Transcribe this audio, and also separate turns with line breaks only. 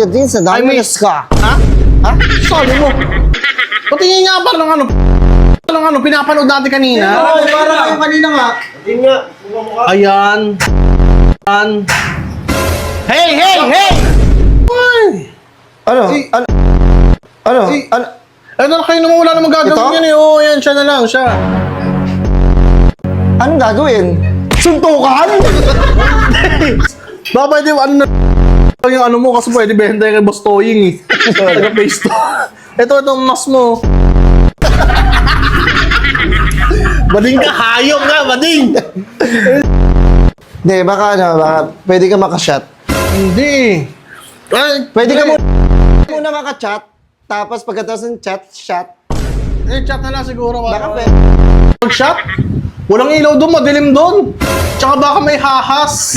din sa
Ay,
dami
miss.
ka.
Ha? Ha? Sabi mo. Patingin nga parang ano, pinapanood natin kanina.
Oo, parang kayo kanina nga.
Ayan. Ayan. Hey, hey, hey! Ay!
Ano?
Eh,
Ano? Ano?
eh,
Ano?
Ano na kayo naman, wala namang gagawin
Ito?
yan eh. Oo, yan, siya na lang, siya.
Anong gagawin? Suntukan?
Baka pwede, ano na yung ano mo, kasi pwede benta yung kay Boss Toying eh. Taga-face to. Itong mas mo. Bading ka, hayop ka, bading!
Hindi, baka pwede ka makashot.
Hindi. Ay,
Pwede ka muna makachat, tapos pagkatapos ng chat, shot.
Eh, chat na lang siguro.
Baka
Baka
pwede.
Mag-shot? Walang ilaw doon, madilim doon. Tsaka baka may hahas.